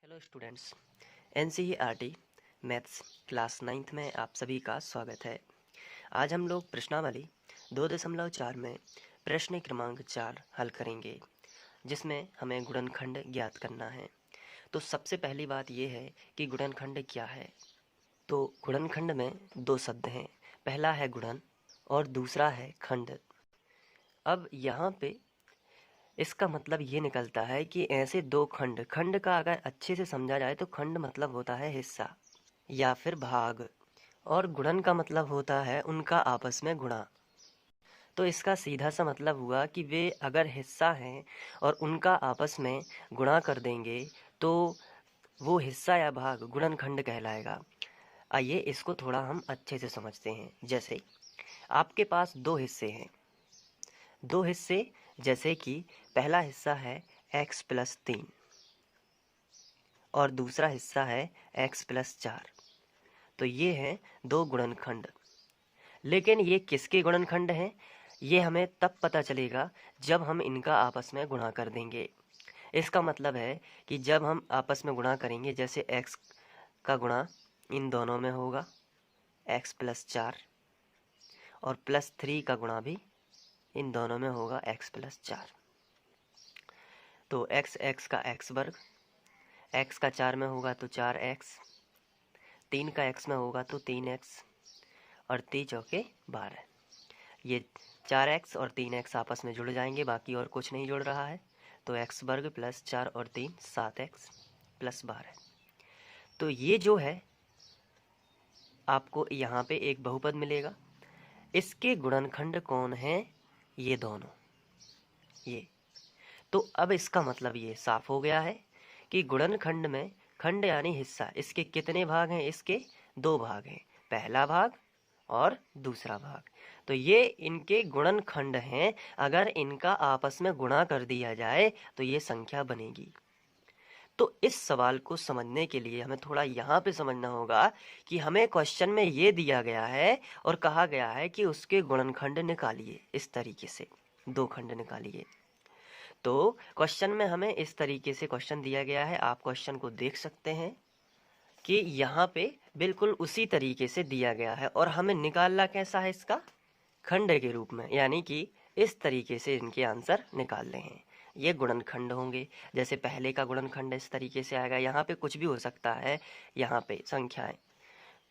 Hello students, NCERT maths class 9th में आप सभी का स्वागत है। आज हम लोग प्रश्नावली 2.4 में प्रश्न क्रमांक 4 हल करेंगे, जिसमें हमें गुणनखंड ज्ञात करना है। तो सबसे पहली बात यह है कि गुणनखंड क्या है। तो गुणनखंड में दो शब्द हैं, पहला है गुणन और दूसरा है खंड। अब यहाँ पे इसका मतलब ये निकलता है कि ऐसे दो खंड, खंड का अगर अच्छे से समझा जाए तो खंड मतलब होता है हिस्सा या फिर भाग, और गुणन का मतलब होता है उनका आपस में गुणा। तो इसका सीधा सा मतलब हुआ कि वे अगर हिस्सा हैं और उनका आपस में गुणा कर देंगे तो वो हिस्सा या भाग गुणनखंड कहलाएगा। आइए इसको थोड़ा हम अच्छे से समझते हैं। जैसे आपके पास दो हिस्से हैं, दो हिस्से, जैसे कि पहला हिस्सा है x+3 और दूसरा हिस्सा है x+4। तो ये हैं दो गुणनखंड। लेकिन ये किसके गुणनखंड हैं, ये हमें तब पता चलेगा जब हम इनका आपस में गुणा कर देंगे। इसका मतलब है कि जब हम आपस में गुणा करेंगे, जैसे x का गुणा इन दोनों में होगा x+4 और +3 का गुणा भी इन दोनों में होगा x+4। तो x का x वर्ग, x का 4 में होगा तो 4x, 3 का x में होगा तो 3x और 3 चौके 12। ये 4x और 3x आपस में जुड़ जाएंगे, बाकी और कुछ नहीं जुड़ रहा है। तो x वर्ग प्लस 4 और 3 7x प्लस 12। तो ये जो है आपको यहाँ पे एक बहुपद मिलेगा। इसके गुणनखंड कौन है, ये दोनों, ये। तो अब इसका मतलब ये साफ हो गया है कि गुणनखंड में खंड यानी हिस्सा, इसके कितने भाग हैं, इसके दो भाग हैं, पहला भाग और दूसरा भाग। तो ये इनके गुणनखंड हैं। अगर इनका आपस में गुणा कर दिया जाए तो ये संख्या बनेगी। तो इस सवाल को समझने के लिए हमें थोड़ा यहाँ पे समझना होगा कि हमें क्वेश्चन में ये दिया गया है और कहा गया है कि उसके गुणनखंड निकालिए। इस तरीके से दो खंड निकालिए। तो क्वेश्चन में हमें इस तरीके से क्वेश्चन दिया गया है, आप क्वेश्चन को देख सकते हैं कि यहाँ पे बिल्कुल उसी तरीके से दिया गया है। और हमें निकालना कैसा है, इसका खंड के रूप में, यानी कि इस तरीके से इनके आंसर निकालने हैं। ये गुणनखंड होंगे। जैसे पहले का गुणनखंड इस तरीके से आएगा, यहाँ पे कुछ भी हो सकता है, यहाँ पे संख्याएं।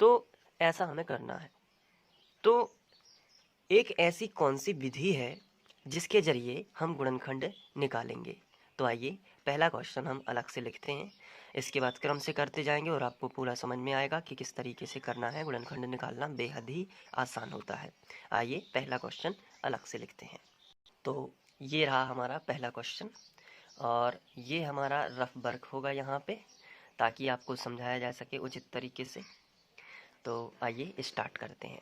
तो ऐसा हमें करना है। तो एक ऐसी कौन सी विधि है जिसके जरिए हम गुणनखंड निकालेंगे। तो आइए पहला क्वेश्चन हम अलग से लिखते हैं, इसके बाद क्रम से करते जाएंगे और आपको पूरा समझ में आएगा कि किस तरीके से करना है। गुणनखंड निकालना बेहद ही आसान होता है। आइए पहला क्वेश्चन अलग से लिखते हैं। तो ये रहा हमारा पहला क्वेश्चन और ये हमारा रफ वर्क होगा यहाँ पे, ताकि आपको समझाया जा सके उचित तरीके से। तो आइए स्टार्ट करते हैं।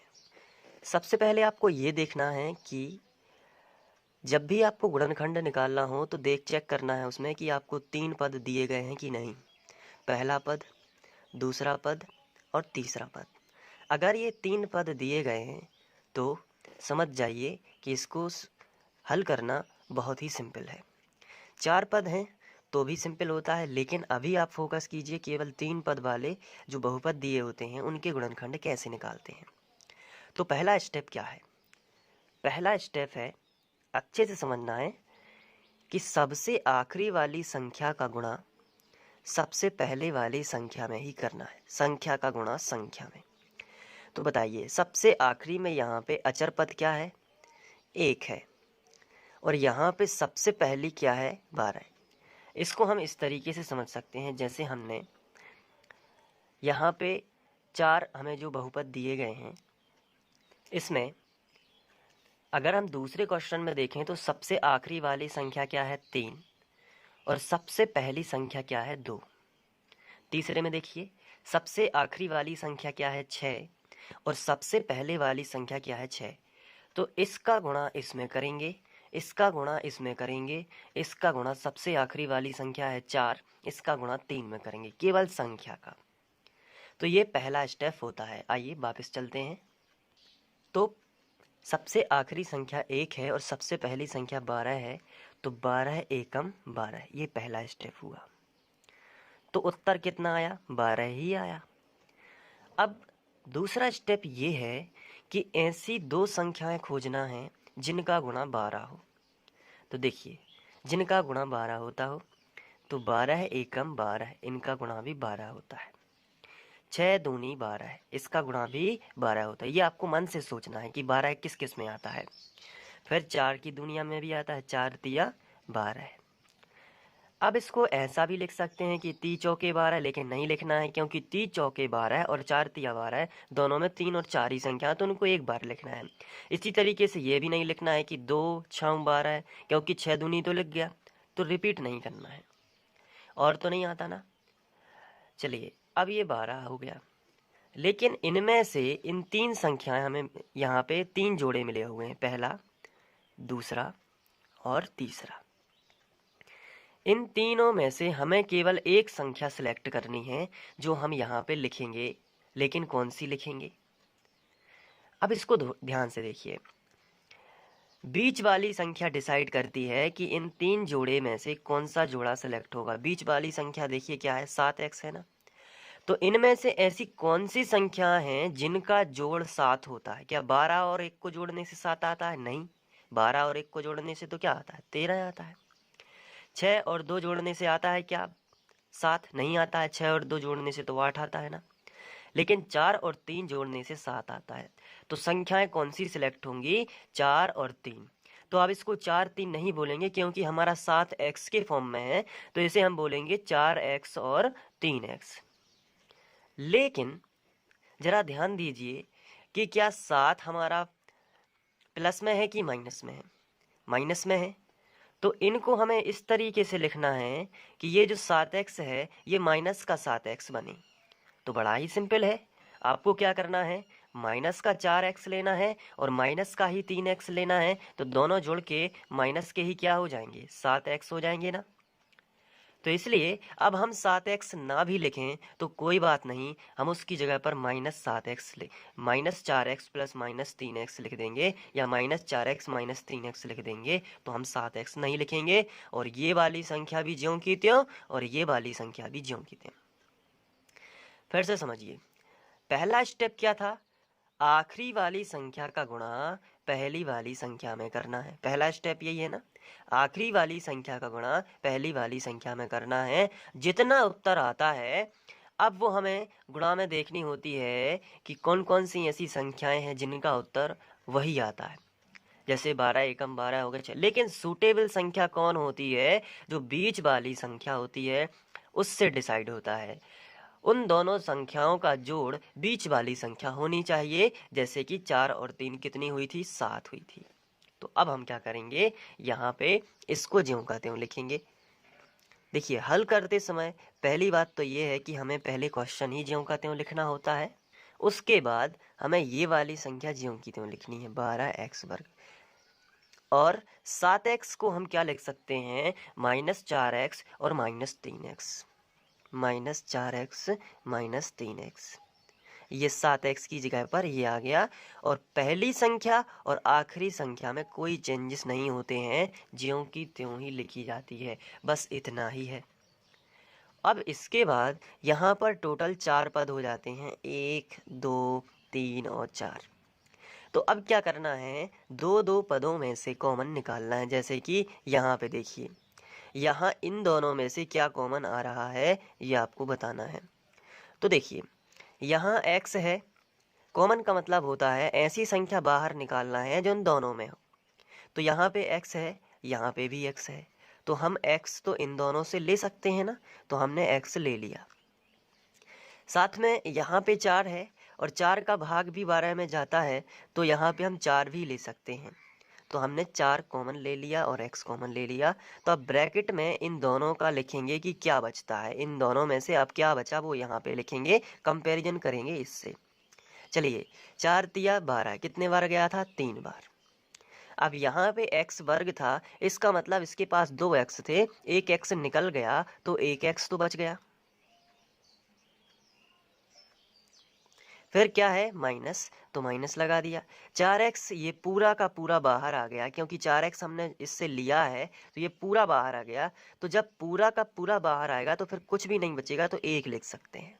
सबसे पहले आपको ये देखना है कि जब भी आपको गुणनखंड निकालना हो तो चेक करना है उसमें कि आपको तीन पद दिए गए हैं कि नहीं। पहला पद, दूसरा पद और तीसरा पद। अगर ये तीन पद दिए गए हैं तो समझ जाइए कि इसको हल करना बहुत ही सिंपल है। चार पद हैं तो भी सिंपल होता है, लेकिन अभी आप फोकस कीजिए केवल तीन पद वाले जो बहुपद दिए होते हैं उनके गुणनखंड कैसे निकालते हैं। तो पहला स्टेप क्या है, पहला स्टेप है, अच्छे से समझना है कि सबसे आखिरी वाली संख्या का गुणा सबसे पहले वाली संख्या में ही करना है। संख्या का गुणा संख्या में। तो बताइए सबसे आखिरी में यहाँ पे अचर पद क्या है, एक है, और यहाँ पे सबसे पहली क्या है, 12। इसको हम इस तरीके से समझ सकते हैं, जैसे हमने यहाँ पे चार हमें जो बहुपद दिए गए हैं, इसमें अगर हम दूसरे क्वेश्चन में देखें तो सबसे आखिरी वाली संख्या क्या है, 3, और सबसे पहली संख्या क्या है, 2। तीसरे में देखिए सबसे आखिरी वाली संख्या क्या है, 6, और सबसे पहले वाली संख्या क्या है, 6। तो इसका गुणा इसमें करेंगे, इसका गुणा इसमें करेंगे, इसका गुणा सबसे आखिरी वाली संख्या है 4, इसका गुणा 3 में करेंगे, केवल संख्या का। तो ये पहला स्टेप होता है। आइए वापस चलते हैं। तो सबसे आखिरी संख्या 1 है और सबसे पहली संख्या 12 है, तो 12 एकम 12, ये पहला स्टेप हुआ। तो उत्तर कितना आया? 12 ही आया। अब दूसरा स्टेप ये है कि ऐसी दो संख्याएं खोजना है जिनका गुणा 12 हो। तो देखिए, जिनका गुणा 12 होता हो तो 12 एकम 12, इनका गुणा भी 12 होता है। 6 दूनी 12, इसका गुणा भी 12 होता है। ये आपको मन से सोचना है कि 12 किस किस में आता है। फिर 4 की दुनिया में भी आता है, 4 तिया 12। अब इसको ऐसा भी लिख सकते हैं कि 3 चौके 12, लेकिन नहीं लिखना है क्योंकि 3 चौके 12 और 4 तिया 12 दोनों में 3 और 4 ही संख्या है, तो उनको एक बार लिखना है। इसी तरीके से ये भी नहीं लिखना है कि 2 6 12, क्योंकि 6 दूनी तो लिख गया, तो रिपीट नहीं करना है। और तो नहीं आता ना। चलिए, अब ये 12 हो गया, लेकिन इनमें से इन 3 संख्याएं हमें यहाँ पे 3 जोड़े मिले हुए हैं, पहला, दूसरा और तीसरा। इन तीनों में से हमें केवल एक संख्या सिलेक्ट करनी है जो हम यहाँ पे लिखेंगे, लेकिन कौन सी लिखेंगे? अब इसको ध्यान से देखिए। बीच वाली संख्या डिसाइड करती है कि इन 3 जोड़े में से कौन सा जोड़ा सिलेक्ट होगा। बीच वाली संख्या देखिए क्या है, 7x है ना। तो इनमें से ऐसी कौन सी संख्या हैं जिनका जोड़ 7 होता है? क्या 12 और 1 को जोड़ने से 7 आता है? नहीं, 12 और 1 को जोड़ने से तो क्या आता है? 13 आता है। 6 और 2 जोड़ने से आता है क्या 7? नहीं आता है। 6 और 2 जोड़ने से तो 8 आता है ना। लेकिन 4 और 3 जोड़ने से 7 आता है। तो संख्याएं कौन सी सिलेक्ट होंगी? 4 और 3। तो अब इसको 4 3 नहीं बोलेंगे क्योंकि हमारा 7x के फॉर्म में है, तो इसे हम बोलेंगे 4x और 3x। लेकिन जरा ध्यान दीजिए कि क्या 7 हमारा प्लस में है कि माइनस में है? माइनस में है। तो इनको हमें इस तरीके से लिखना है कि ये जो 7x है ये माइनस का 7x बने। तो बड़ा ही सिंपल है। आपको क्या करना है? माइनस का 4x लेना है और माइनस का ही 3x लेना है। तो दोनों जुड़ के माइनस के ही क्या हो जाएंगे? 7x हो जाएंगे ना। तो इसलिए अब हम 7x ना भी लिखें तो कोई बात नहीं, हम उसकी जगह पर -7x ले -4x प्लस -3x लिख देंगे, या -4x -3x लिख देंगे। तो हम 7x नहीं लिखेंगे और ये वाली संख्या भी ज्यों की त्यों और ये वाली संख्या भी ज्यों की त्यों। फिर से समझिए, पहला स्टेप क्या था? आखिरी वाली संख्या का गुणा पहली वाली संख्या में करना है। पहला स्टेप यही है ना, आखिरी वाली संख्या का गुणा पहली वाली संख्या में करना है। जितना उत्तर आता है अब वो हमें गुणा में देखनी होती है कि कौन कौन सी ऐसी संख्याएं हैं जिनका उत्तर वही आता है। जैसे 12 एकम 12 हो गए। लेकिन सूटेबल संख्या कौन होती है? जो बीच वाली संख्या होती है उससे डिसाइड होता है। उन दोनों संख्याओं का जोड़ बीच वाली संख्या होनी चाहिए। जैसे कि 4 और 3 कितनी हुई थी? 7 हुई थी। तो अब हम क्या करेंगे? यहाँ पे इसको ज्यों का त्यों लिखेंगे। देखिए, हल करते समय पहली बात तो ये है कि हमें पहले क्वेश्चन ही ज्यों का त्यों लिखना होता है। उसके बाद हमें ये वाली संख्या ज्यों की त्यों लिखनी है, 12x वर्ग। और 7x को हम क्या लिख सकते हैं? -4x और -3x। -4x -3x, ये 7x की जगह पर ये आ गया। और पहली संख्या और आखिरी संख्या में कोई चेंजेस नहीं होते हैं, ज्यों की त्यों ही लिखी जाती है। बस इतना ही है। अब इसके बाद यहाँ पर टोटल 4 पद हो जाते हैं, 1 2 3 और 4। तो अब क्या करना है? दो दो पदों में से कॉमन निकालना है। जैसे कि यहाँ पे देखिए, यहाँ इन दोनों में से क्या कॉमन आ रहा है ये आपको बताना है। तो देखिए, यहाँ x है, कॉमन का मतलब होता है ऐसी संख्या बाहर निकालना है जो इन दोनों में हो। तो यहाँ पे x है, यहाँ पे भी x है, तो हम x तो इन दोनों से ले सकते हैं ना। तो हमने x ले लिया। साथ में यहाँ पे 4 है और 4 का भाग भी 12 में जाता है, तो यहाँ पे हम 4 भी ले सकते हैं। तो हमने 4 कॉमन ले लिया और x कॉमन ले लिया। तो अब ब्रैकेट में इन दोनों का लिखेंगे कि क्या बचता है। इन दोनों में से अब क्या बचा वो यहाँ पे लिखेंगे, कंपैरिजन करेंगे इससे। चलिए, 4 तिया 12 कितने बार गया था? 3 बार। अब यहाँ पे x वर्ग था, इसका मतलब इसके पास 2 x थे, एक x निकल गया तो एक x तो बच गया। फिर क्या है माइनस, तो माइनस लगा दिया। 4x ये पूरा का पूरा बाहर आ गया, क्योंकि 4x हमने इससे लिया है तो ये पूरा बाहर आ गया। तो जब पूरा का पूरा बाहर आएगा तो फिर कुछ भी नहीं बचेगा, तो 1 लिख सकते हैं।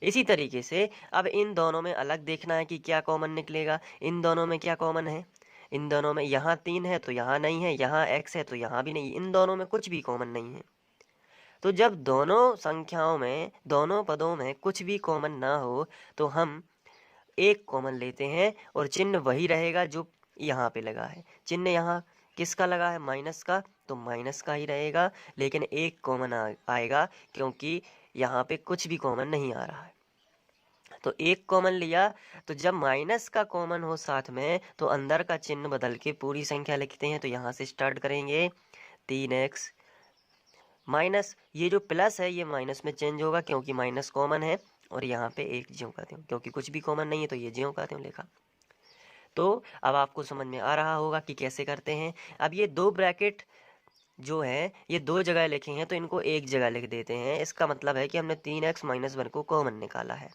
इसी तरीके से अब इन दोनों में अलग देखना है कि क्या कॉमन निकलेगा। इन दोनों में क्या कॉमन है, इन दोनों में यहाँ 3 है तो यहाँ नहीं है, यहाँ x है तो यहाँ भी नहीं, इन दोनों में कुछ भी कॉमन नहीं है। तो जब दोनों संख्याओं में, दोनों पदों में कुछ भी कॉमन ना हो तो हम एक कॉमन लेते हैं और चिन्ह वही रहेगा जो यहाँ पे लगा है। चिन्ह यहाँ किसका लगा है, माइनस का, तो माइनस का ही रहेगा, लेकिन एक कॉमन आएगा क्योंकि यहाँ पे कुछ भी कॉमन नहीं आ रहा है। तो एक कॉमन लिया, तो जब माइनस का कॉमन हो साथ में तो अंदर का चिन्ह बदल के पूरी संख्या लिखते हैं। तो यहाँ से स्टार्ट करेंगे 3x माइनस, ये जो प्लस है ये माइनस में चेंज होगा क्योंकि माइनस कॉमन है, और यहाँ पे एक ज्यों का त्यों, क्योंकि कुछ भी कॉमन नहीं है तो ये ज्यों का त्यों लिखा। तो अब आपको समझ में आ रहा होगा कि कैसे करते हैं। अब ये 2 ब्रैकेट जो है ये 2 जगह लिखे हैं तो इनको एक जगह लिख देते हैं। इसका मतलब है कि हमने 3x माइनस 1 को कॉमन निकाला है।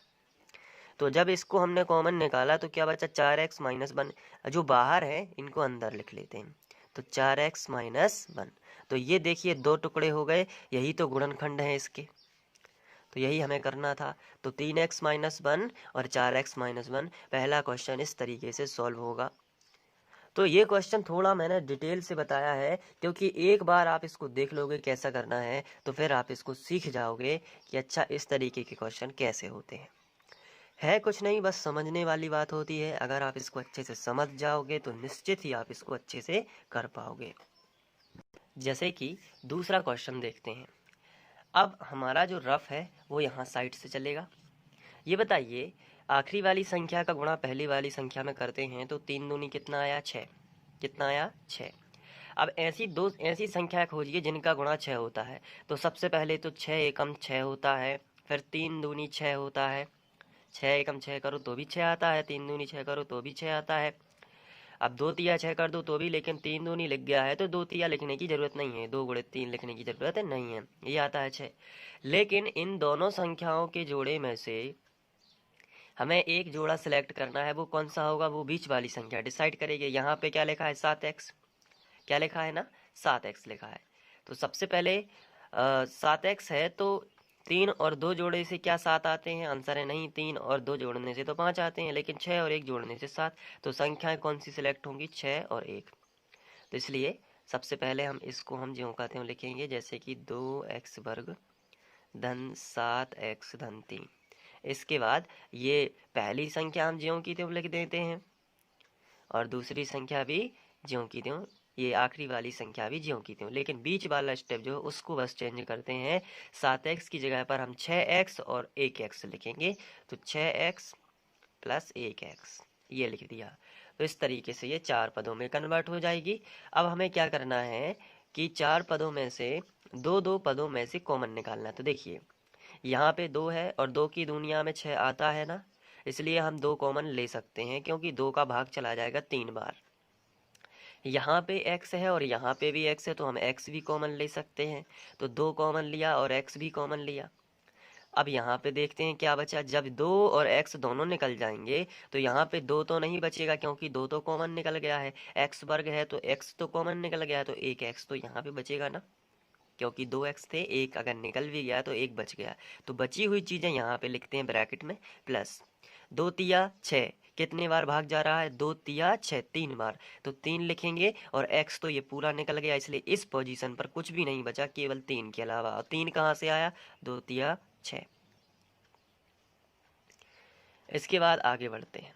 तो जब इसको हमने कॉमन निकाला तो क्या बचा, 4x माइनस 1, जो बाहर है इनको अंदर लिख लेते हैं। तो 4x माइनस 1, तो ये देखिए 2 टुकड़े हो गए, यही तो गुणनखंड है इसके, तो यही हमें करना था। तो 3x माइनस 1 और 4x माइनस 1, पहला क्वेश्चन इस तरीके से सॉल्व होगा। तो ये क्वेश्चन थोड़ा मैंने डिटेल से बताया है क्योंकि एक बार आप इसको देख लोगे कैसा करना है तो फिर आप इसको सीख जाओगे कि अच्छा इस तरीके के क्वेश्चन कैसे होते हैं। है कुछ नहीं, बस समझने वाली बात होती है। अगर आप इसको अच्छे से समझ जाओगे तो निश्चित ही आप इसको अच्छे से कर पाओगे। जैसे कि दूसरा क्वेश्चन देखते हैं। अब हमारा जो रफ है वो यहाँ साइड से चलेगा। ये बताइए, आखिरी वाली संख्या का गुणा पहली वाली संख्या में करते हैं तो 3 दूनी कितना आया, 6। कितना आया, 6। अब ऐसी संख्या खोजिए जिनका गुणा 6 होता है। तो सबसे पहले तो 6 एकम 6 होता है, फिर 3 दूनी 6 होता है, 6 एकम 6 करो तो भी 6 आता है, 3 दूनी 6 करो तो भी 6 आता है। अब 2 तिया 6 कर दो तो भी, लेकिन 3 दूनी लिख गया है तो 2 तिया लिखने की जरूरत नहीं है, 2 गुणे 3 लिखने की जरूरत नहीं है, ये आता है 6। लेकिन इन दोनों संख्याओं के जोड़े में से हमें एक जोड़ा सिलेक्ट करना है, वो कौन सा होगा, वो बीच वाली संख्या डिसाइड करेगी। यहाँ पे क्या लिखा है, 7x, क्या लिखा है ना, 7x लिखा है। तो सबसे पहले 7x है तो 3 और 2 जोड़े से क्या 7 आते हैं, आंसर है नहीं, 3 और 2 जोड़ने से तो 5 आते हैं, लेकिन 6 और 1 जोड़ने से 7। तो संख्याएं कौन सी सिलेक्ट होंगी, 6 और 1। तो इसलिए सबसे पहले हम इसको हम ज्यों का त्यों लिखेंगे, जैसे कि 2x वर्ग धन 7x धन 3। इसके बाद ये पहली संख्या हम ज्यों की त्यों लिख देते हैं और दूसरी संख्या भी ज्यों की त्यों, ये आखिरी वाली संख्या भी ज्यों की त्यों, लेकिन बीच वाला स्टेप जो उसको बस चेंज करते हैं। 7x की जगह पर हम 6x और 1x लिखेंगे, तो 6x प्लस 1x ये लिख दिया। तो इस तरीके से ये 4 पदों में कन्वर्ट हो जाएगी। अब हमें क्या करना है कि 4 पदों में से 2 पदों में से कॉमन निकालना। तो देखिए यहाँ पे 2 है और 2 की दुनिया में 6 आता है ना, इसलिए हम 2 कॉमन ले सकते हैं क्योंकि 2 का भाग चला जाएगा 3 बार। यहाँ पे x है और यहाँ पे भी x है तो हम x भी कॉमन ले सकते हैं। तो 2 कॉमन लिया और x भी कॉमन लिया। अब यहाँ पे देखते हैं क्या बचा। जब 2 और x दोनों निकल जाएंगे तो यहाँ पे 2 तो नहीं बचेगा क्योंकि 2 तो कॉमन निकल गया है, x वर्ग है तो x तो कॉमन निकल गया है, तो 1x तो यहाँ पे बचेगा ना, क्योंकि 2x थे, 1 अगर निकल भी गया तो 1 बच गया। तो बची हुई चीज़ें यहाँ पे लिखते हैं ब्रैकेट में प्लस 2 तिया 6, कितने बार भाग जा रहा है, 2 तिया 6, 3 बार, तो 3 लिखेंगे और x तो ये पूरा निकल गया, इसलिए इस पोजीशन पर कुछ भी नहीं बचा केवल 3 के अलावा। और 3 कहाँ से आया, 2 तिया 6। इसके बाद आगे बढ़ते हैं।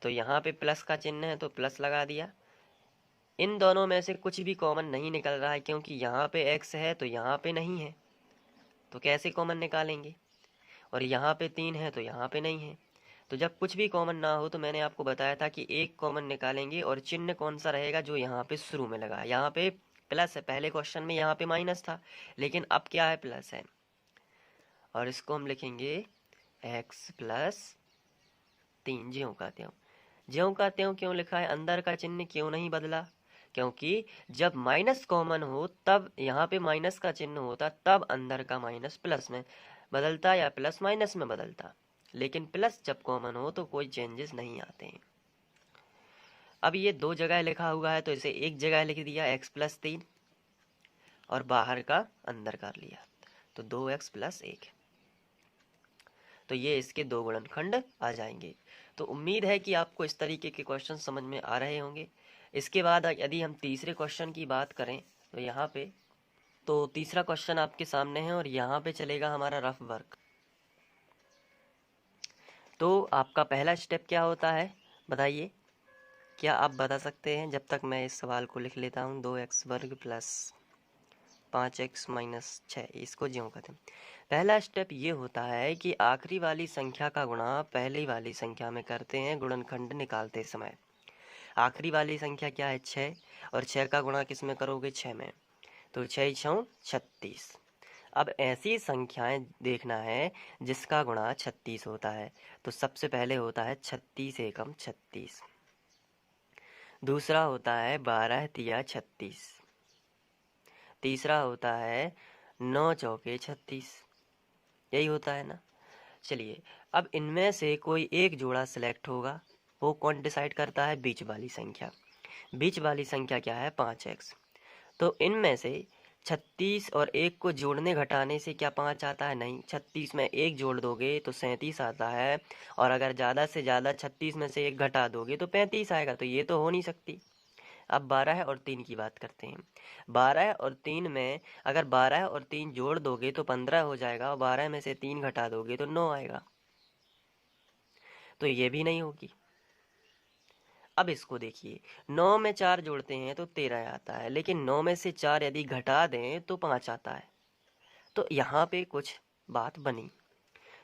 तो यहाँ पे प्लस का चिन्ह है तो प्लस लगा दिया। इन दोनों में से कुछ भी कॉमन नहीं निकल रहा है क्योंकि यहाँ पे x है तो यहाँ पे नहीं है, तो कैसे कॉमन निकालेंगे। और यहाँ पे 3 है तो यहाँ पे नहीं है। तो जब कुछ भी कॉमन ना हो तो मैंने आपको बताया था कि एक कॉमन निकालेंगे और चिन्ह कौन सा रहेगा, जो यहाँ पे शुरू में लगा है। यहाँ पे प्लस है, पहले क्वेश्चन में यहाँ पे माइनस था, लेकिन अब क्या है, प्लस है। और इसको हम लिखेंगे x प्लस 3 ज्यों का त्यों। ज्यों का त्यों क्यों लिखा है, अंदर का चिन्ह क्यों नहीं बदला, क्योंकि जब माइनस कॉमन हो तब यहाँ पे माइनस का चिन्ह होता, तब अंदर का माइनस प्लस में बदलता या प्लस माइनस में बदलता। लेकिन प्लस जब कॉमन हो तो कोई चेंजेस नहीं आते हैं। अब ये दो जगह लिखा हुआ है तो इसे एक जगह लिख दिया x+3 और बाहर का अंदर कर लिया तो 2x+1। तो ये इसके दो गुणनखंड आ जाएंगे। तो उम्मीद है कि आपको इस तरीके के क्वेश्चन समझ में आ रहे होंगे। इसके बाद यदि हम तीसरे क्वेश्चन की बात करें तो यहाँ पे तो तीसरा क्वेश्चन आपके सामने है और यहाँ पे चलेगा हमारा रफ वर्क। तो आपका पहला स्टेप क्या होता है बताइए, क्या आप बता सकते हैं? जब तक मैं इस सवाल को लिख लेता हूँ, 2x² + 5x - 6, इसको ज्यों कहते हैं। पहला स्टेप ये होता है कि आखिरी वाली संख्या का गुणा पहली वाली संख्या में करते हैं गुणनखंड निकालते समय। आखिरी वाली संख्या क्या है? 6, और 6 का गुणा किस में करोगे? 6 में। तो 6 6 36। अब ऐसी संख्याएं देखना है जिसका गुणा 36 होता है। तो सबसे पहले होता है 36 एकम 36, दूसरा होता है 12 तिया 36, तीसरा होता है 9 चौके 36। यही होता है ना। चलिए, अब इनमें से कोई एक जोड़ा सिलेक्ट होगा। वो कौन डिसाइड करता है? बीच वाली संख्या। बीच वाली संख्या क्या है? 5x। तो इनमें से 36 और 1 को जोड़ने घटाने से क्या 5 आता है? नहीं। 36 में 1 जोड़ दोगे तो 37 आता है, और अगर ज़्यादा से ज़्यादा 36 में से 1 घटा दोगे तो 35 आएगा। तो ये तो हो नहीं सकती। अब 12 और 3 की बात करते हैं। 12 और 3 में अगर 12 और 3 जोड़ दोगे तो 15 हो जाएगा, और 12 में से 3 घटा दोगे तो 9 आएगा। तो ये भी नहीं होगी। अब इसको देखिए, 9 में 4 जोड़ते हैं तो 13 आता है, लेकिन 9 में से 4 यदि घटा दें तो 5 आता है। तो यहाँ पे कुछ बात बनी।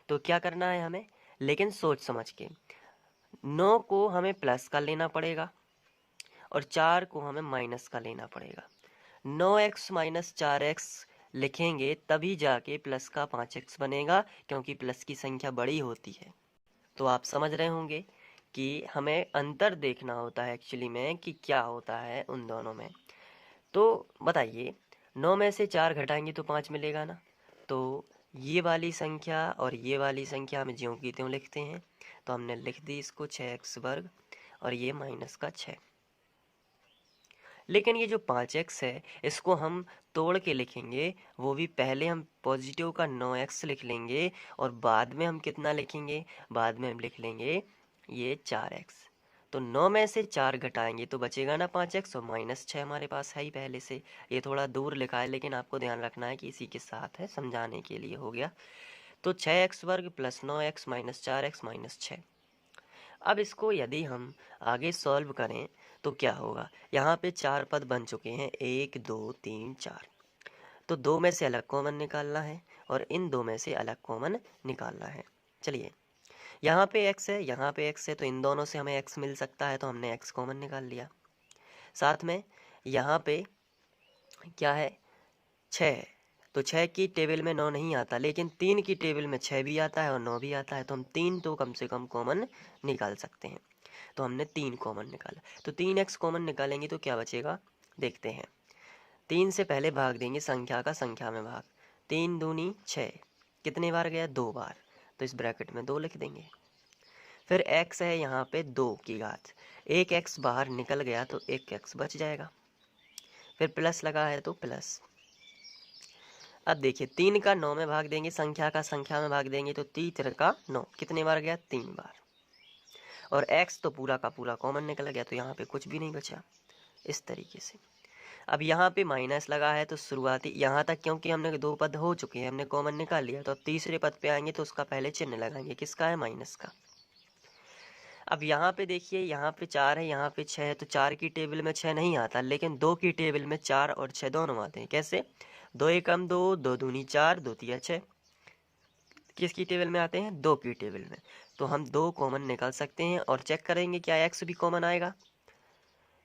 तो क्या करना है हमें? लेकिन सोच समझ के। 9 को हमें प्लस का लेना पड़ेगा और 4 को हमें माइनस का लेना पड़ेगा। 9x - 4x लिखेंगे तभी जाके प्लस का 5x बनेगा, क्योंकि प्लस की संख्या बड़ी होती है। तो आप समझ रहे होंगे कि हमें अंतर देखना होता है एक्चुअली में कि क्या होता है उन दोनों में। तो बताइए, 9 में से 4 घटाएंगे तो 5 मिलेगा ना। तो ये वाली संख्या और ये वाली संख्या हम ज्यों की त्यों लिखते हैं। तो हमने लिख दी इसको 6x² और ये -6। लेकिन ये जो 5x है इसको हम तोड़ के लिखेंगे। वो भी पहले हम पॉजिटिव का 9x लिख लेंगे और बाद में हम कितना लिखेंगे? बाद में हम लिख लेंगे ये 4x। तो 9 में से 4 घटाएंगे तो बचेगा ना 5x, और -6 हमारे पास है ही पहले से। ये थोड़ा दूर लिखा है लेकिन आपको ध्यान रखना है कि इसी के साथ है, समझाने के लिए हो गया। तो 6x² + 9x - 4x - 6। अब इसको यदि हम आगे सॉल्व करें तो क्या होगा? यहाँ पे 4 पद बन चुके हैं, 1 2 3 4। तो 2 में से अलग कॉमन निकालना है और इन 2 में से अलग कॉमन निकालना है। चलिए, यहाँ पे x है, यहाँ पे x है, तो इन दोनों से हमें x मिल सकता है, तो हमने x कॉमन निकाल लिया। साथ में यहाँ पे क्या है? 6 है, तो 6 की टेबल में 9 नहीं आता, लेकिन 3 की टेबल में 6 भी आता है और 9 भी आता है। तो हम 3 तो कम से कम कॉमन निकाल सकते हैं। तो हमने 3 कॉमन निकाला। तो 3x कॉमन निकालेंगे तो क्या बचेगा? देखते हैं। 3 से पहले भाग देंगे संख्या का संख्या में भाग। 3 दूनी 6, कितने बार गया? 2 बार। तो इस ब्रैकेट में 2 लिख देंगे। फिर x है यहाँ पे 2 की घात, एक x बाहर निकल गया तो एक x बच जाएगा। फिर प्लस लगा है तो प्लस। अब देखिए, 3 का 9 में भाग देंगे, संख्या का संख्या में भाग देंगे तो 3 का 9, कितने बार गया? 3 बार। और x तो पूरा का पूरा कॉमन निकल गया, तो यहाँ पे कुछ भी नहीं बचा। इस तरीके से अब यहाँ पे माइनस लगा है तो शुरुआती यहाँ तक, क्योंकि हमने 2 पद हो चुके हैं, हमने कॉमन निकाल लिया, तो अब तीसरे पद पे आएंगे तो उसका पहले चिन्ह लगाएंगे। किसका है? माइनस का। अब यहाँ पे देखिए, यहाँ पे 4 है, यहाँ पे 6 है, तो 4 की टेबल में 6 नहीं आता, लेकिन 2 की टेबल में 4 और 6 दोनों आते हैं। कैसे? 2 एकम 2, 2 दूनी 4, 2 तिया 6। किसकी टेबल में आते हैं? 2 की टेबल में। तो हम 2 कॉमन निकाल सकते हैं और चेक करेंगे क्या x भी कॉमन आएगा।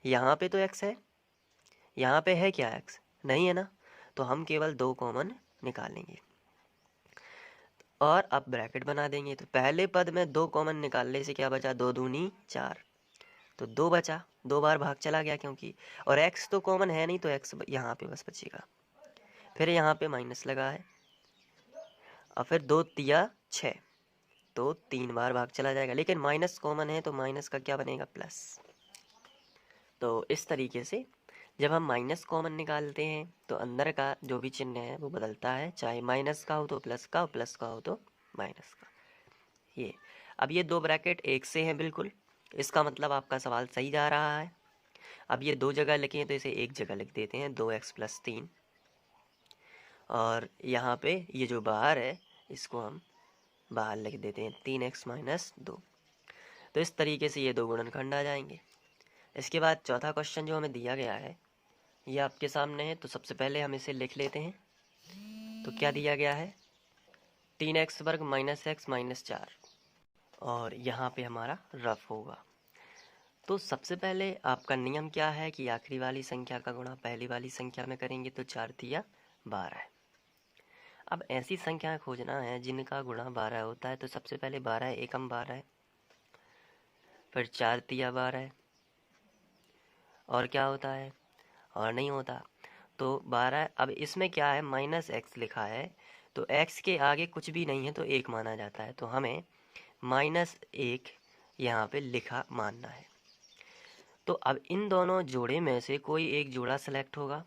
यहाँ पे तो x है, यहाँ पे है क्या x? नहीं है ना। तो हम केवल 2 कॉमन निकालेंगे और अब ब्रैकेट बना देंगे। तो पहले पद में 2 कॉमन निकालने से क्या बचा? 2 दूनी 4, तो 2 बचा। 2 बार भाग चला गया क्योंकि, और x तो कॉमन है नहीं, तो x यहाँ पे बस बचेगा। फिर यहाँ पे माइनस लगा है और फिर 2 तिया 6, तो 3 बार भाग चला जाएगा, लेकिन माइनस कॉमन है तो माइनस का क्या बनेगा, प्लस। तो इस तरीके से जब हम माइनस कॉमन निकालते हैं तो अंदर का जो भी चिन्ह है वो बदलता है, चाहे माइनस का हो तो प्लस का, प्लस का हो तो माइनस का। ये अब ये 2 ब्रैकेट एक से हैं बिल्कुल, इसका मतलब आपका सवाल सही जा रहा है। अब ये 2 जगह लिखे हैं तो इसे एक जगह लिख देते हैं, 2x + 3, और यहाँ पे ये जो बाहर है इसको हम बाहर लिख देते हैं, 3x - 2। तो इस तरीके से ये 2 गुणनखंड आ जाएंगे। इसके बाद चौथा क्वेश्चन जो हमें दिया गया है ये आपके सामने है, तो सबसे पहले हम इसे लिख लेते हैं। तो क्या दिया गया है, 3x² - x - 4, और यहाँ पे हमारा रफ होगा। तो सबसे पहले आपका नियम क्या है कि आखिरी वाली संख्या का गुणा पहली वाली संख्या में करेंगे, तो 4 तिया 12। अब ऐसी संख्या खोजना है जिनका गुणा 12 होता है, तो सबसे पहले 12 एकम 12, फिर 4 तिया 12, और क्या होता है, और नहीं होता। तो 12, अब इसमें क्या है, -x लिखा है, तो x के आगे कुछ भी नहीं है तो 1 माना जाता है, तो हमें -1 यहाँ पे लिखा मानना है। तो अब इन दोनों जोड़े में से कोई एक जोड़ा सेलेक्ट होगा,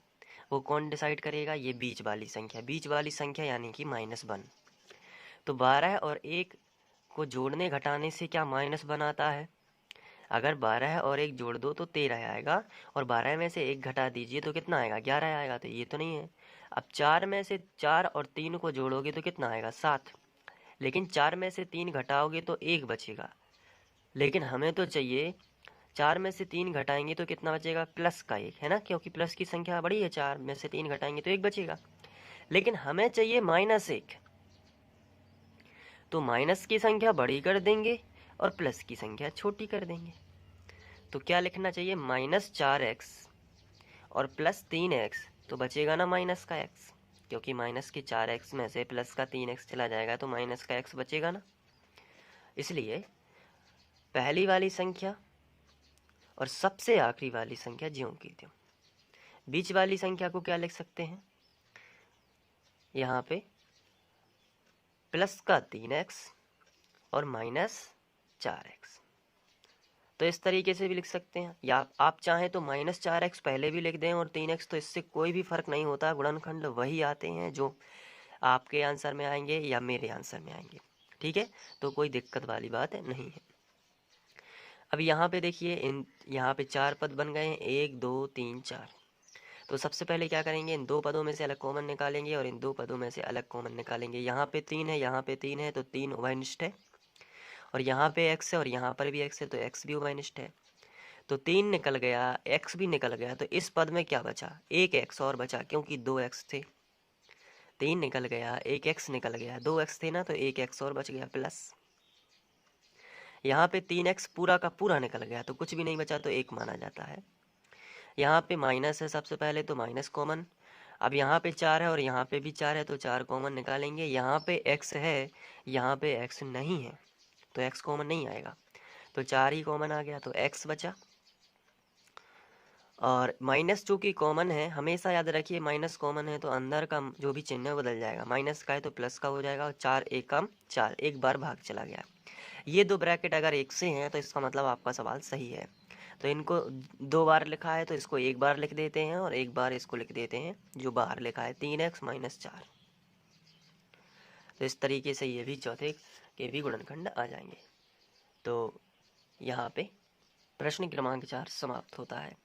वो कौन डिसाइड करेगा, ये बीच वाली संख्या, बीच वाली संख्या यानी कि -1। तो 12 और 1 को जोड़ने घटाने से क्या -1 आता है, अगर 12 और 1 जोड़ दो तो 13 आएगा, और 12 में से 1 घटा दीजिए तो कितना आएगा, 11 आएगा, तो ये तो नहीं है। अब 4 में से 4 और 3 को जोड़ोगे तो कितना आएगा, 7, लेकिन 4 में से 3 घटाओगे तो 1 बचेगा, लेकिन हमें तो चाहिए 4 में से 3 घटाएंगे तो कितना बचेगा, प्लस का 1, है ना, क्योंकि प्लस की संख्या बड़ी है, 4 में से 3 घटाएंगे तो 1 बचेगा, लेकिन हमें चाहिए -1, तो माइनस की संख्या बड़ी कर देंगे और प्लस की संख्या छोटी कर देंगे। तो क्या लिखना चाहिए, -4x और +3x, तो बचेगा ना माइनस का x, क्योंकि माइनस के 4x में से प्लस का 3x चला जाएगा तो माइनस का x बचेगा ना। इसलिए पहली वाली संख्या और सबसे आखिरी वाली संख्या ज्यों की त्यों। बीच वाली संख्या को क्या लिख सकते हैं, यहाँ पे प्लस का 3x और -4x, तो इस तरीके से भी लिख सकते हैं, या आप चाहें तो -4x पहले भी लिख दें और 3x, तो इससे कोई भी फर्क नहीं होता, गुणनखंड वही आते हैं जो आपके आंसर में आएंगे या मेरे आंसर में आएंगे, ठीक है, तो कोई दिक्कत वाली बात नहीं है। अब यहाँ पे देखिए, यहाँ पे 4 पद बन गए हैं, 1 2 3 4। तो सबसे पहले क्या करेंगे, इन 2 पदों में से अलग कॉमन निकालेंगे और इन 2 पदों में से अलग कॉमन निकालेंगे। यहाँ पे 3 है, यहाँ पे 3 है, तो 3 उभयनिष्ठ है, और यहाँ पे x है और यहाँ पर भी x है, तो x भी उभयनिष्ठ है। तो 3 निकल गया, x भी निकल गया, तो इस पद में क्या बचा, एक x और बचा, क्योंकि 2x थे। 3 निकल गया, एक x निकल गया, 2x थे ना, तो एक x और बच गया, प्लस यहाँ पे 3x पूरा का पूरा निकल गया, तो कुछ भी नहीं बचा, तो 1 माना जाता है। यहाँ पे माइनस है सबसे पहले, तो माइनस कॉमन। अब यहाँ पे 4 है और यहाँ पे भी 4 है, तो 4 कॉमन निकालेंगे। यहाँ पे x है, यहाँ पे x नहीं है, तो x कॉमन नहीं आएगा, तो 4 ही कॉमन आ गया, तो x बचा। और माइनस चूँकि कॉमन है, हमेशा याद रखिए माइनस कॉमन है तो अंदर का जो भी चिन्ह बदल जाएगा, माइनस का है तो प्लस का हो जाएगा, और 4 एकम 4, एक बार भाग चला गया। ये 2 ब्रैकेट अगर एक से हैं तो इसका मतलब आपका सवाल सही है। तो इनको 2 बार लिखा है तो इसको एक बार लिख देते हैं, और एक बार इसको लिख देते हैं जो बाहर लिखा है, 3x - 4। तो इस तरीके से ये भी चौथे के भी गुणनखंड आ जाएंगे। तो यहाँ पे प्रश्न क्रमांक 4 समाप्त होता है।